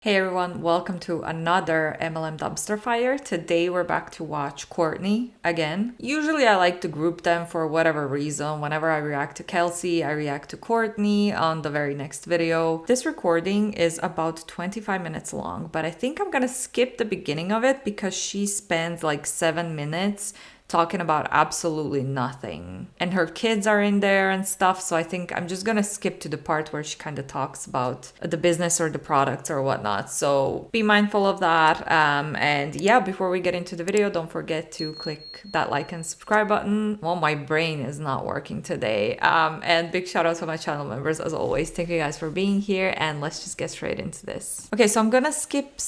Hey everyone, welcome to another MLM dumpster fire. Today we're back to watch Courtney again. Usually I like to group them for whatever reason. Whenever I react to Kelsey, I react to Courtney on the very next video. This recording is about 25 minutes long, but I think I'm gonna skip the beginning of it because she spends like 7 minutes talking about absolutely nothing. And her kids are in there and stuff, so I think I'm just gonna skip to the part where she kind of talks about the business or the products or whatnot. So be mindful of that. And yeah, before we get into the video, don't forget to click that like and subscribe button. Well, my brain is not working today. And big shout out to my channel members as always. Thank you guys for being here, and let's just get straight into this. Okay, so I'm gonna skip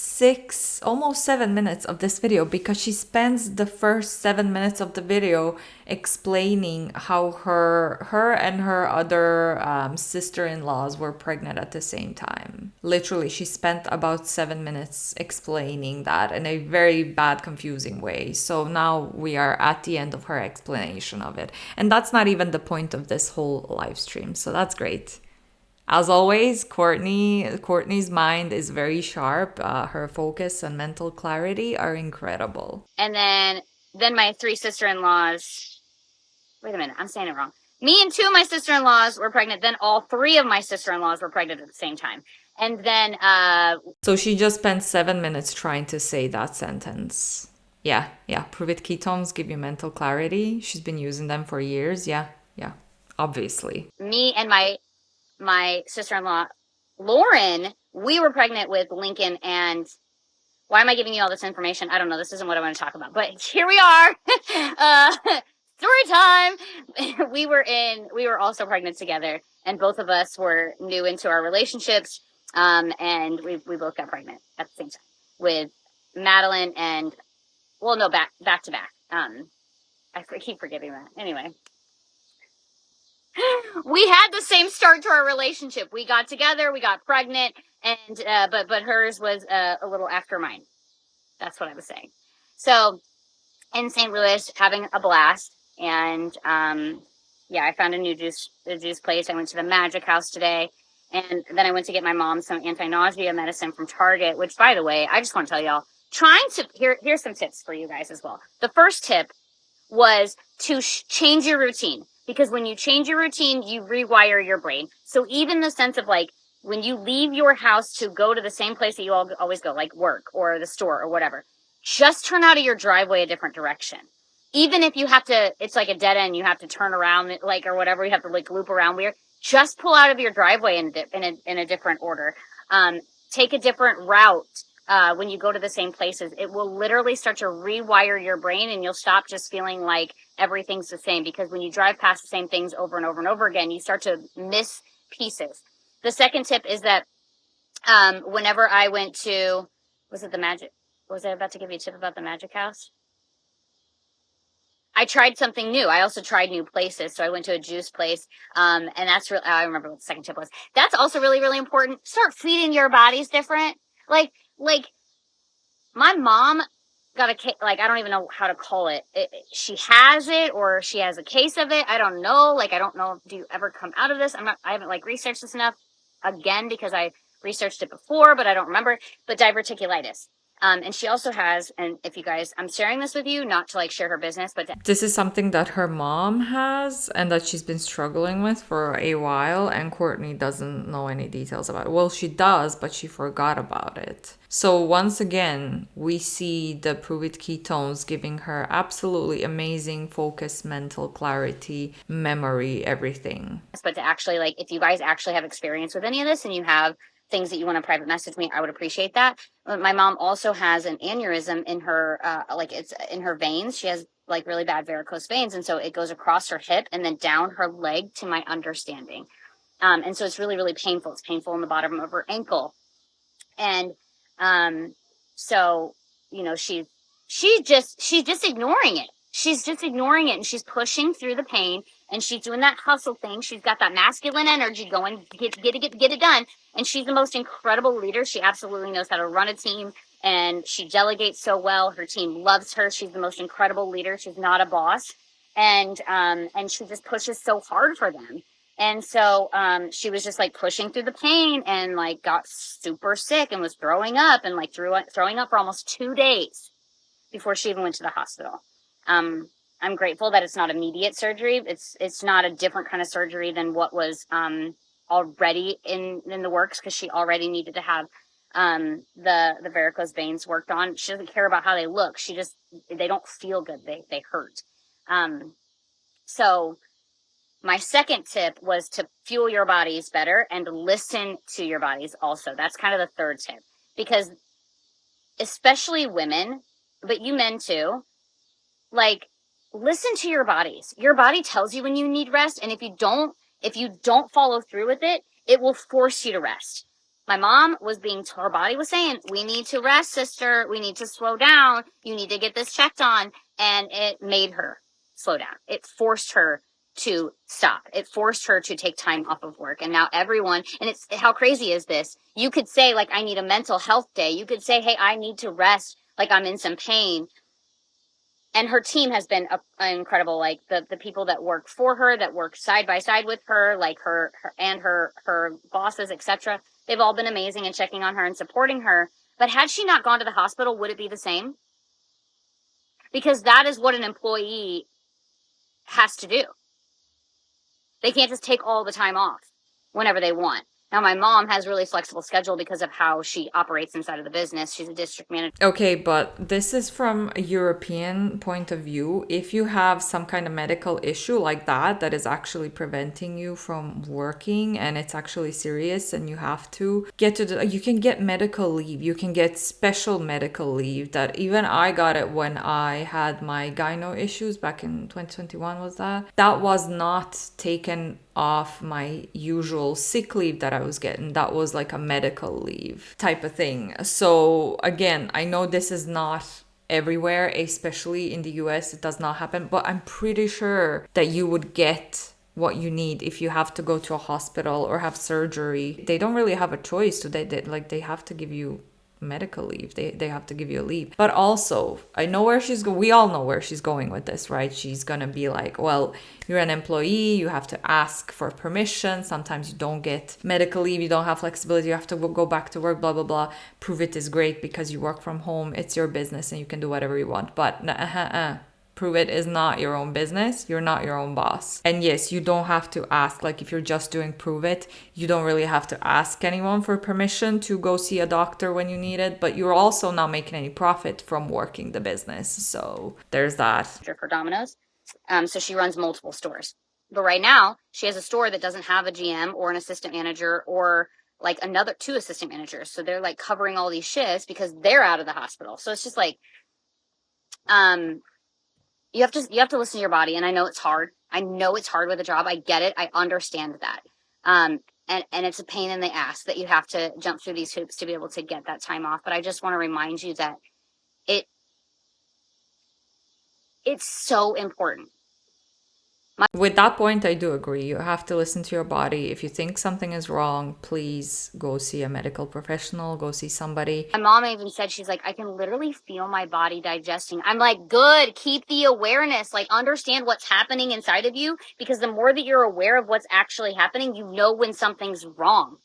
almost 7 minutes of this video because she spends the first 7 minutes of the video explaining how her and her other sister-in-laws were pregnant at the same time. Literally, she spent about 7 minutes explaining that in a very bad, confusing way. So now we are at the end of her explanation of it, and that's not even the point of this whole live stream, so that's great. As always, Courtney's mind is very sharp. Her focus and mental clarity are incredible. And then my three sister-in-laws, wait a minute, I'm saying it wrong. Me and two of my sister-in-laws were pregnant. Then all three of my sister-in-laws were pregnant at the same time. And then, So she just spent 7 minutes trying to say that sentence. Yeah. Pruvit ketones give you mental clarity. She's been using them for years. Yeah. Obviously. me and my sister-in-law, Lauren, we were pregnant with Lincoln. And why am I giving you all this information? I don't know. This isn't what I want to talk about, but here we are. Story time. We were also pregnant together, and both of us were new into our relationships. And we both got pregnant at the same time with Madeline and, well, no, back to back. I keep forgetting that. Anyway, we had the same start to our relationship. We got together, we got pregnant, and but hers was a little after mine. That's what I was saying. So in St. Louis, having a blast, and yeah, I found a juice place. I went to the Magic House today, and then I went to get my mom some anti-nausea medicine from Target. Which, by the way, I just want to tell y'all, here's some tips for you guys as well. The first tip was to change your routine, because when you change your routine, you rewire your brain. So even the sense of like, when you leave your house to go to the same place that you always go, like work or the store or whatever, just turn out of your driveway a different direction. Even if you have to, it's like a dead end, you have to turn around, like, or whatever, you have to like loop around weird. Just pull out of your driveway in a different order. Take a different route. When you go to the same places, it will literally start to rewire your brain, and you'll stop just feeling like everything's the same, because when you drive past the same things over and over and over again, you start to miss pieces. The second tip is that whenever I went to, was I about to give you a tip about the Magic House? I tried something new. I also tried new places. So I went to a juice place. And that's really, I remember what the second tip was. That's also really, really important. Start feeding your bodies different. Like my mom got a case, like, I don't even know how to call it. She has it, or she has a case of it. I don't know. Like, I don't know. Do you ever come out of this? I haven't like researched this enough again, because I researched it before, but I don't remember. But diverticulitis. And she also has, and if you guys, I'm sharing this with you, not to like share her business, but This is something that her mom has and that she's been struggling with for a while, and Courtney doesn't know any details about it. Well, she does, but she forgot about it. So once again, we see the Pruvit ketones giving her absolutely amazing focus, mental clarity, memory, everything. but to actually, like, if you guys actually have experience with any of this and you have things that you want to private message me, I would appreciate that. My mom also has an aneurysm in her, like, it's in her veins. She has like really bad varicose veins, and so it goes across her hip and then down her leg, to my understanding. And so it's really, really painful. It's painful in the bottom of her ankle. And so, you know, she's just ignoring it. She's just ignoring it, and she's pushing through the pain, and she's doing that hustle thing. She's got that masculine energy going, get it done. And she's the most incredible leader. She absolutely knows how to run a team, and she delegates so well. Her team loves her. She's the most incredible leader. She's not a boss. And she just pushes so hard for them. And so she was just like pushing through the pain and like got super sick and was throwing up and like throwing up for almost 2 days before she even went to the hospital. I'm grateful that it's not immediate surgery. It's not a different kind of surgery than what was already in the works, because she already needed to have the varicose veins worked on. She doesn't care about how they look. They don't feel good. They hurt. So my second tip was to fuel your bodies better and listen to your bodies also. That's kind of the third tip, because especially women, but you men too, like, listen to your bodies. Your body tells you when you need rest, and if you don't follow through with it, it will force you to rest. My mom her body was saying, we need to rest, sister. We need to slow down. You need to get this checked on. And it made her slow down. It forced her to stop. It forced her to take time off of work. And now everyone, and it's, how crazy is this? You could say, like, I need a mental health day. You could say, hey, I need to rest, like I'm in some pain. And her team has been incredible. Like the people that work for her, that work side by side with her, like her bosses, etc. They've all been amazing in checking on her and supporting her. But had she not gone to the hospital, would it be the same? Because that is what an employee has to do. They can't just take all the time off whenever they want. Now, my mom has a really flexible schedule because of how she operates inside of the business. She's a district manager. Okay, but this is from a European point of view. If you have some kind of medical issue like that is actually preventing you from working, and it's actually serious, and you have to you can get medical leave. You can get special medical leave. That even I got it when I had my gyno issues back in 2021, was that? That was not taken off my usual sick leave that I was getting. That was like a medical leave type of thing. So again, I know this is not everywhere, especially in the US, it does not happen, but I'm pretty sure that you would get what you need if you have to go to a hospital or have surgery. They don't really have a choice. So they have to give you medical leave. They have to give you a leave. But also, I know where she's going. We all know where she's going with this, right? She's gonna be like, well, you're an employee, you have to ask for permission. Sometimes you don't get medical leave, you don't have flexibility, you have to go back to work, blah blah blah. Pruvit is great because you work from home, it's your business and you can do whatever you want. But Pruvit is not your own business. You're not your own boss. And yes, you don't have to ask. Like if you're just doing Pruvit, you don't really have to ask anyone for permission to go see a doctor when you need it. But you're also not making any profit from working the business. So there's that. For Domino's. So she runs multiple stores. But right now, she has a store that doesn't have a GM or an assistant manager or like another 2 assistant managers. So they're like covering all these shifts because they're out of the hospital. So it's just like, you have to listen to your body. And I know it's hard. I know it's hard with a job. I get it. I understand that. And it's a pain in the ass that you have to jump through these hoops to be able to get that time off. But I just want to remind you that it's so important. With that point, I do agree. You have to listen to your body. If you think something is wrong, please go see a medical professional, go see somebody. My mom even said, she's like, I can literally feel my body digesting. I'm like, good, keep the awareness, like understand what's happening inside of you, because the more that you're aware of what's actually happening, you know when something's wrong.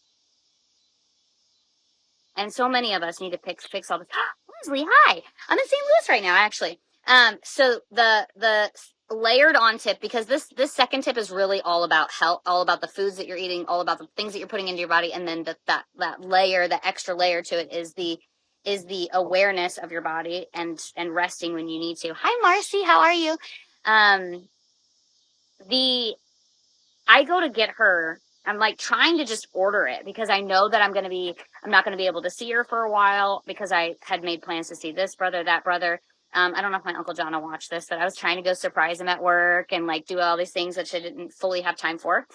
And so many of us need to fix all this. Leslie, hi. I'm in St. Louis right now, actually. So the layered on tip, because this second tip is really all about health, all about the foods that you're eating, all about the things that you're putting into your body, and then that layer, the extra layer to it is the awareness of your body and resting when you need to. Hi, Marcy, how are you? I go to get her. I'm like trying to just order it because I know that I'm not going to be able to see her for a while because I had made plans to see this brother, that brother. I don't know if my Uncle John will watch this, but I was trying to go surprise him at work and like do all these things that she didn't fully have time for.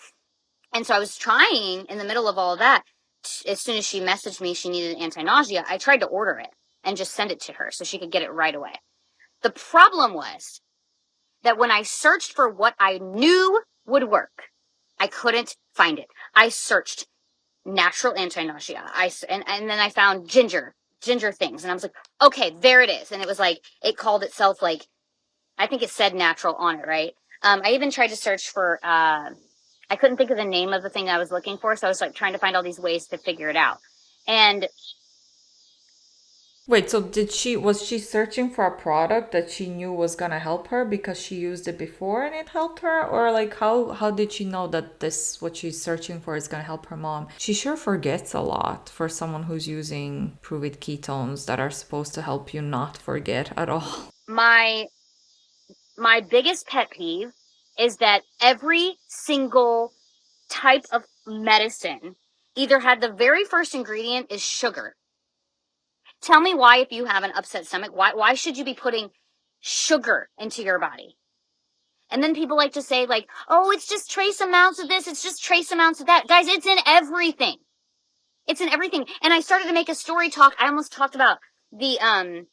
And so I was trying in the middle of all of that. As soon as she messaged me, she needed anti-nausea. I tried to order it and just send it to her so she could get it right away. The problem was that when I searched for what I knew would work, I couldn't find it. I searched natural anti-nausea. And then I found ginger things. And I was like, okay, there it is. And it was like, it called itself like, I think it said natural on it, right? I even tried to search for I couldn't think of the name of the thing I was looking for. So I was like trying to find all these ways to figure it out. And Wait, so was she searching for a product that she knew was gonna help her because she used it before and it helped her? Or like how did she know that this what she's searching for is gonna help her mom? She sure forgets a lot for someone who's using Pruvit ketones that are supposed to help you not forget at all. My biggest pet peeve is that every single type of medicine either had the very first ingredient is sugar. Tell me why, if you have an upset stomach, why should you be putting sugar into your body? And then people like to say like, oh, it's just trace amounts of this. It's just trace amounts of that. Guys, it's in everything. It's in everything. And I started to make a story talk. I almost talked about the, and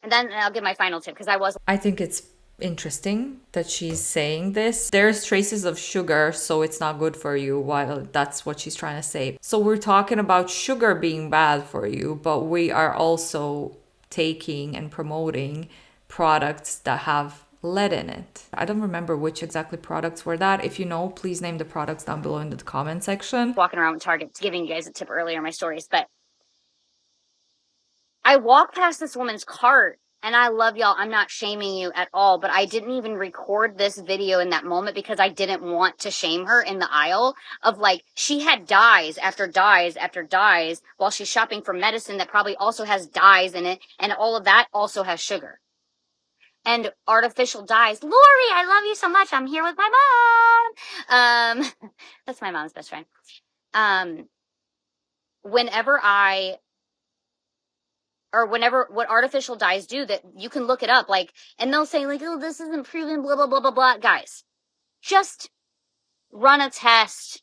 then I'll give my final tip because I think it's interesting that she's saying this. There's traces of sugar, so it's not good for you, while that's what she's trying to say. So we're talking about sugar being bad for you, but we are also taking and promoting products that have lead in it. I don't remember which exactly products were that. If you know, please name the products down below in the comment section. walking around with Target, giving you guys a tip earlier in my stories, but I walked past this woman's cart, and I love y'all. I'm not shaming you at all, but I didn't even record this video in that moment because I didn't want to shame her in the aisle of like, she had dyes after dyes after dyes while she's shopping for medicine that probably also has dyes in it. And all of that also has sugar and artificial dyes. Lori, I love you so much. I'm here with my mom. That's my mom's best friend. Whenever what artificial dyes do, that you can look it up, like, and they'll say like, oh, this isn't proven, blah, blah, blah, blah, blah. Guys, just run a test,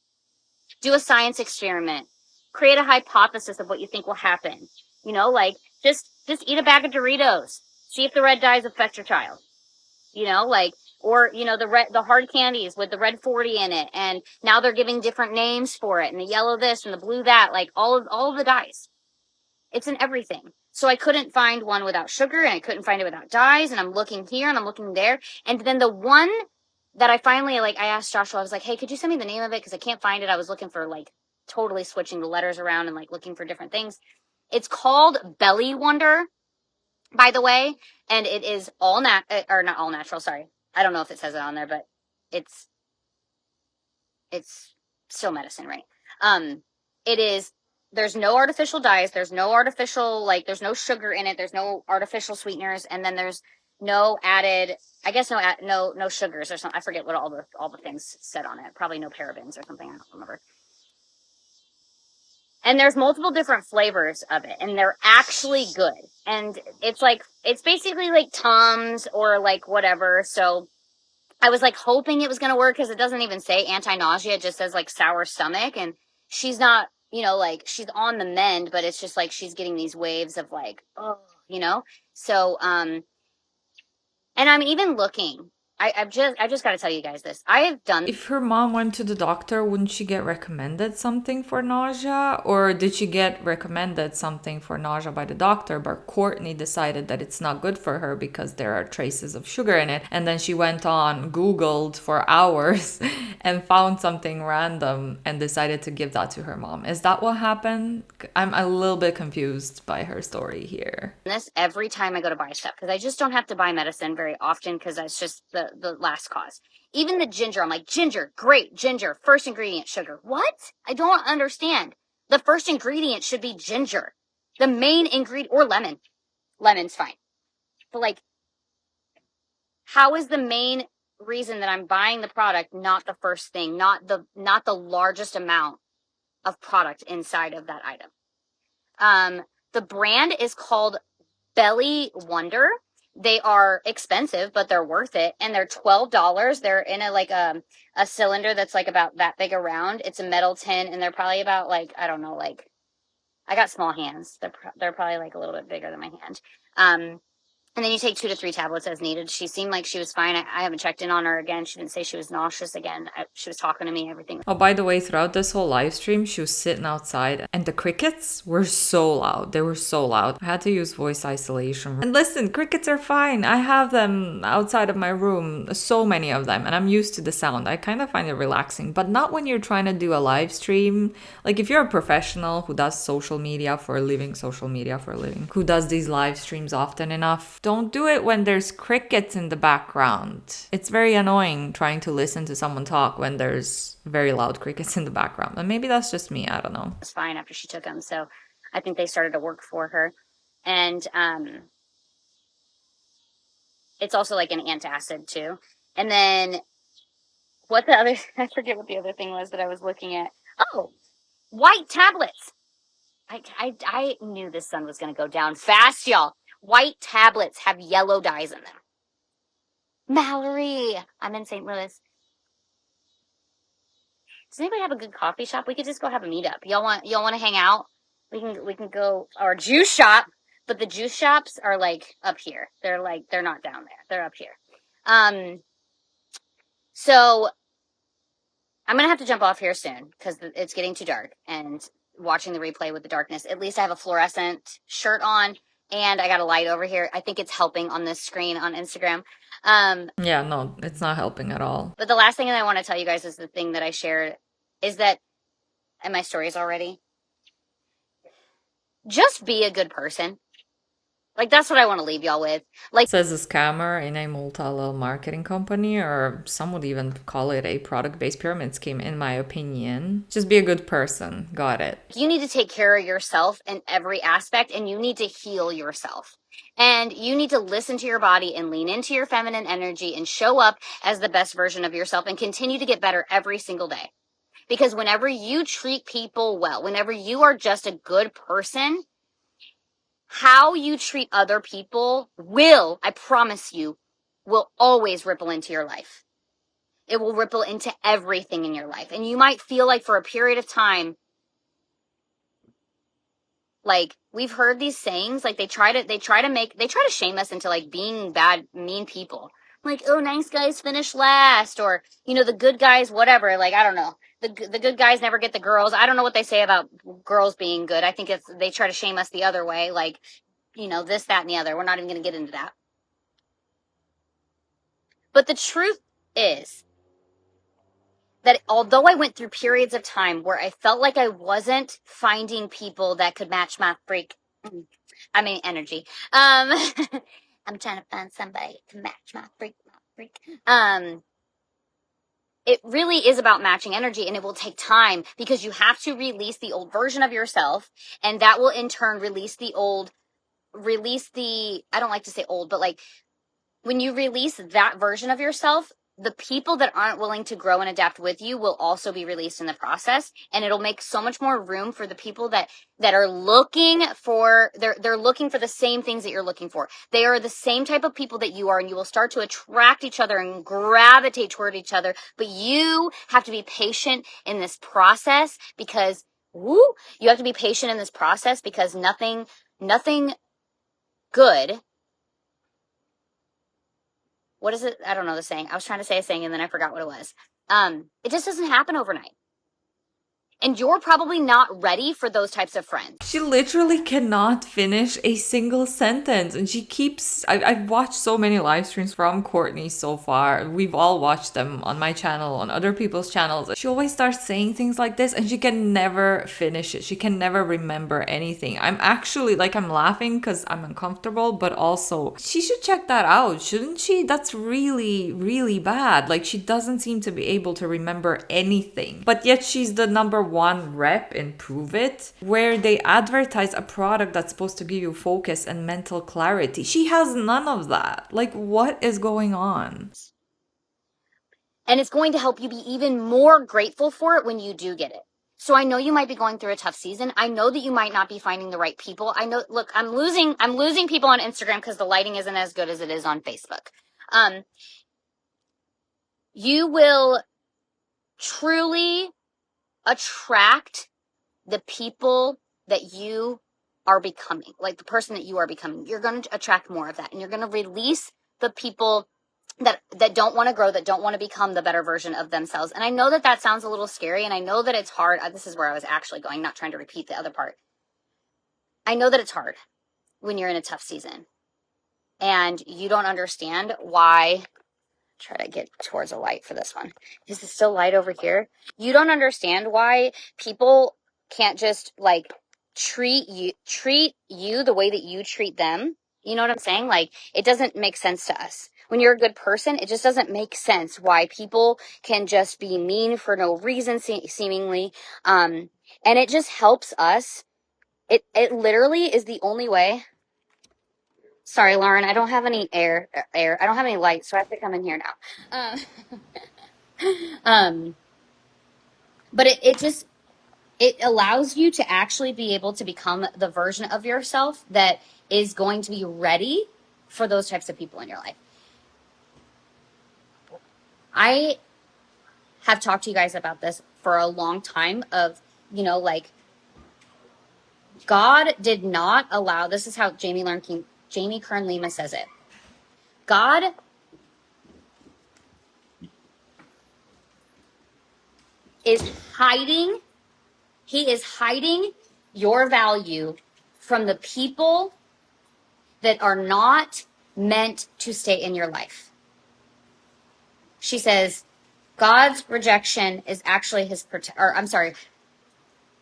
do a science experiment, create a hypothesis of what you think will happen. You know, like just eat a bag of Doritos, see if the red dyes affect your child, you know, like, or, you know, the hard candies with the red 40 in it. And now they're giving different names for it, and the yellow this and the blue that, like all of the dyes. It's in everything. So I couldn't find one without sugar, and I couldn't find it without dyes, and I'm looking here and I'm looking there. And then the one that I finally, like, I asked Joshua, I was like, hey, could you send me the name of it? Because I can't find it. I was looking for, like, totally switching the letters around and, like, looking for different things. It's called Belly Wonder, by the way, and it is or not all natural, sorry. I don't know if it says it on there, but it's still medicine, right? It is, there's no artificial dyes, there's no artificial, like, there's no sugar in it, there's no artificial sweeteners, and then there's no added, I guess no sugars or something. I forget what all the things said on it. Probably no parabens or something, I don't remember. And there's multiple different flavors of it, and they're actually good. And it's like, it's basically like Tums or like whatever. So I was like hoping it was going to work because it doesn't even say anti-nausea. It just says like sour stomach. And she's not, you know, like she's on the mend, but it's just like she's getting these waves of like, oh, you know? So, and I'm even looking. I just got to tell you guys this. I have done. If her mom went to the doctor, wouldn't she get recommended something for nausea? Or did she get recommended something for nausea by the doctor, but Courtney decided that it's not good for her because there are traces of sugar in it? And then she went on, Googled for hours and found something random and decided to give that to her mom. Is that what happened? I'm a little bit confused by her story here. This every time I go to buy stuff because I just don't have to buy medicine very often because that's just the last cause. Even the ginger, I'm like, ginger, great, ginger, first ingredient, sugar. What? I don't understand. The first ingredient should be ginger. The main ingredient, or lemon. Lemon's fine. But like, how is the main reason that I'm buying the product not the first thing, not the largest amount of product inside of that item? The brand is called Belly Wonder. They are expensive, but they're worth it. And they're $12. They're in a cylinder that's like about that big around. It's a metal tin, and they're probably about like, I don't know, like, I got small hands. They're probably like a little bit bigger than my hand. And then you take 2 to 3 tablets as needed. She seemed like she was fine. I haven't checked in on her again. She didn't say she was nauseous again. She was talking to me, everything. Oh, by the way, throughout this whole live stream, she was sitting outside and the crickets were so loud. They were so loud. I had to use voice isolation. And listen, crickets are fine. I have them outside of my room, so many of them, and I'm used to the sound. I kind of find it relaxing, but not when you're trying to do a live stream. Like if you're a professional who does social media for a living, who does these live streams often enough, don't do it when there's crickets in the background. It's very annoying trying to listen to someone talk when there's very loud crickets in the background. And maybe that's just me, I don't know. It's fine after she took them, so I think they started to work for her. And it's also like an antacid too. And then what the other, I forget what the other thing was that I was looking at. Oh, white tablets. I knew this sun was going to go down fast, y'all. White tablets have yellow dyes in them. Mallory, I'm in St. Louis. Does anybody have a good coffee shop? We could just go have a meetup. Y'all want to hang out? We can go, or juice shop, but the juice shops are like up here. They're not down there. They're up here. So I'm going to have to jump off here soon because it's getting too dark and watching the replay with the darkness. At least I have a fluorescent shirt on and I got a light over here. I think it's helping on this screen on Instagram. Yeah, no, it's not helping at all. But the last thing that I want to tell you guys is the thing that I shared is that, and my stories already, just be a good person. Like, that's what I want to leave y'all with. Like, says a scammer in a multi-level marketing company, or some would even call it a product-based pyramid scheme, in my opinion. Just be a good person. Got it. You need to take care of yourself in every aspect, and you need to heal yourself. And you need to listen to your body and lean into your feminine energy and show up as the best version of yourself and continue to get better every single day. Because whenever you treat people well, whenever you are just a good person, how you treat other people will, I promise you, will always ripple into your life. It will ripple into everything in your life. And you might feel like for a period of time, like we've heard these sayings, like they try to shame us into like being bad, mean people. Like, oh, nice guys finish last, or, the good guys, whatever. Like, I don't know. The good guys never get the girls. I don't know what they say about girls being good. I think they try to shame us the other way. Like, this, that, and the other. We're not even going to get into that. But the truth is that although I went through periods of time where I felt like I wasn't finding people that could match my energy. I'm trying to find somebody to match my freak. It really is about matching energy, and it will take time because you have to release the old version of yourself, and that will in turn release the, I don't like to say old, but like when you release that version of yourself, the people that aren't willing to grow and adapt with you will also be released in the process. And it'll make so much more room for the people that are looking for, they're looking for the same things that you're looking for. They are the same type of people that you are, and you will start to attract each other and gravitate toward each other. But you have to be patient in this process because, you have to be patient in this process because nothing good. What is it? I don't know the saying. I was trying to say a saying and then I forgot what it was. It just doesn't happen overnight. And you're probably not ready for those types of friends. She literally cannot finish a single sentence. And she keeps... I've watched so many live streams from Courtney so far. We've all watched them on my channel, on other people's channels. She always starts saying things like this and she can never finish it. She can never remember anything. I'm actually, I'm laughing because I'm uncomfortable, but also she should check that out, shouldn't she? That's really, really bad. Like, she doesn't seem to be able to remember anything. But yet she's the number one rep in Pruvit, where they advertise a product that's supposed to give you focus and mental clarity. She has none of that. Like, what is going on? And it's going to help you be even more grateful for it when you do get it. So I know you might be going through a tough season. I know that you might not be finding the right people. I know, look, I'm losing people on Instagram because the lighting isn't as good as it is on Facebook. You will truly attract the people that you are becoming, like the person that you are becoming. You're going to attract more of that, and you're going to release the people that don't want to grow, that don't want to become the better version of themselves. And I know that that sounds a little scary, and I know that it's hard. This is where I was actually going, not trying to repeat the other part. I know that it's hard when you're in a tough season and you don't understand why. Try to get towards a light for this one. Is it still light over here? You don't understand why people can't just like treat you the way that you treat them. You know what I'm saying? Like, it doesn't make sense to us. When you're a good person, it just doesn't make sense why people can just be mean for no reason, seemingly. And it just helps us. It literally is the only way. Sorry, Lauren, I don't have any air. I don't have any light, so I have to come in here now. But it allows you to actually be able to become the version of yourself that is going to be ready for those types of people in your life. I have talked to you guys about this for a long time of, like, God did not allow, this is how Jamie Kern Lima says it. God is hiding your value from the people that are not meant to stay in your life. She says, God's rejection is actually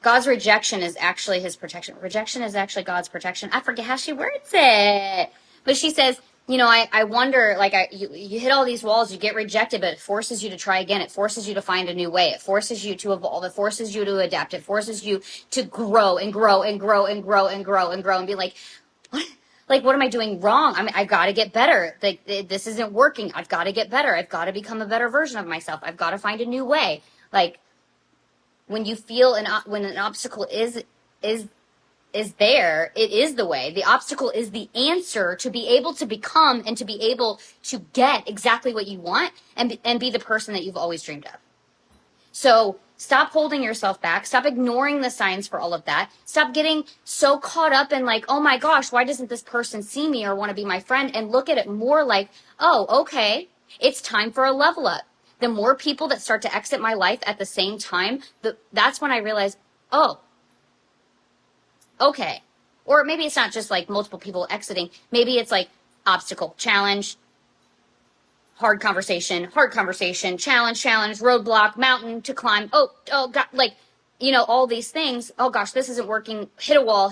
God's rejection is actually his protection. Rejection is actually God's protection. I forget how she words it. But she says, I wonder, like, you hit all these walls, you get rejected, but it forces you to try again. It forces you to find a new way. It forces you to evolve. It forces you to adapt. It forces you to grow and grow and grow and grow and grow and grow and be like, what? Like, what am I doing wrong? I've got to get better. Like, this isn't working. I've got to get better. I've got to become a better version of myself. I've got to find a new way. Like, when you feel when an obstacle is there, it is the way. The obstacle is the answer to be able to become and to be able to get exactly what you want and be the person that you've always dreamed of. So stop holding yourself back. Stop ignoring the signs for all of that. Stop getting so caught up in like, oh my gosh, why doesn't this person see me or want to be my friend? And look at it more like, oh, okay, it's time for a level up. The more people that start to exit my life at the same time, that's when I realize, oh, okay. Or maybe it's not just like multiple people exiting. Maybe it's like obstacle, challenge, hard conversation, challenge, roadblock, mountain to climb. Oh, God, like, all these things. Oh gosh, this isn't working. Hit a wall.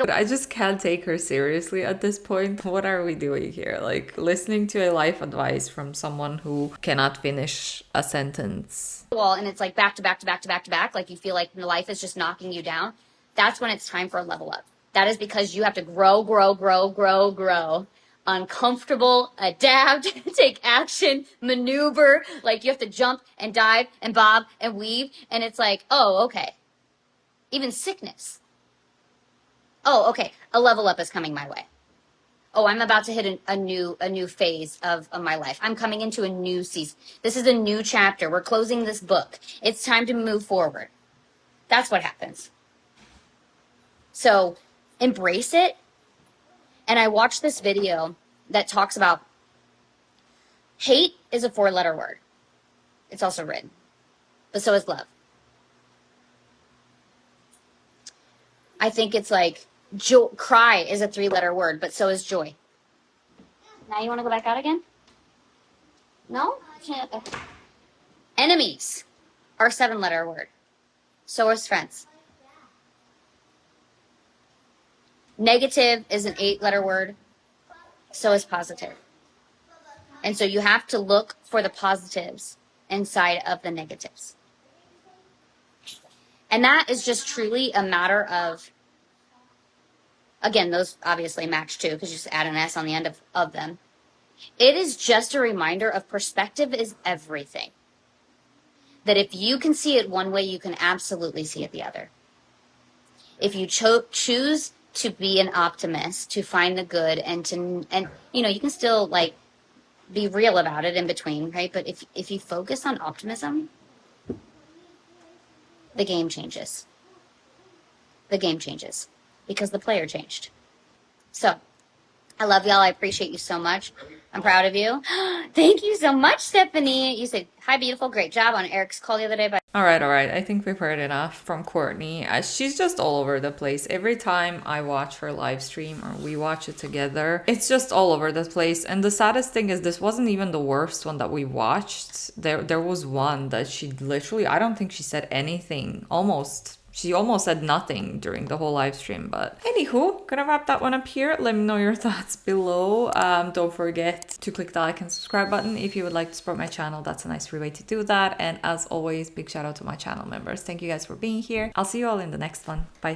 I just can't take her seriously at this point. What are we doing here? Like, listening to a life advice from someone who cannot finish a sentence. Wall, and it's like back to back to back to back to back. Like, you feel like your life is just knocking you down. That's when it's time for a level up. That is because you have to grow. Uncomfortable, adapt, take action, maneuver. Like, you have to jump and dive and bob and weave. And it's like, oh, okay. Even sickness. Oh, okay. A level up is coming my way. Oh, I'm about to hit a new phase of my life. I'm coming into a new season. This is a new chapter. We're closing this book. It's time to move forward. That's what happens. So embrace it. And I watched this video that talks about hate is a 4-letter word. It's also written, but so is love. I think it's like cry is a 3-letter word, but so is joy. Now you want to go back out again? No? Enemies are a 7-letter word. So is friends. Negative is an 8-letter word. So is positive. And so you have to look for the positives inside of the negatives. And that is just truly a matter of, again, those obviously match too, because you just add an S on the end of them. It is just a reminder of perspective is everything. That if you can see it one way, you can absolutely see it the other. If you choose to be an optimist, to find the good, and you can still like be real about it in between, right? But if you focus on optimism, the game changes. The game changes. because the player changed. So I love y'all. I appreciate you so much. I'm proud of you. Thank you so much, Stephanie. You said, hi, beautiful. Great job on Eric's call the other day. All right. I think we've heard enough from Courtney. She's just all over the place. Every time I watch her live stream or we watch it together, it's just all over the place. And the saddest thing is this wasn't even the worst one that we watched. There was one that she literally, I don't think she said anything, almost. She almost said nothing during the whole live stream. But anywho, gonna wrap that one up here. Let me know your thoughts below. Don't forget to click the like and subscribe button if you would like to support my channel. That's a nice free way to do that. And as always, big shout out to my channel members. Thank you guys for being here. I'll see you all in the next one. Bye.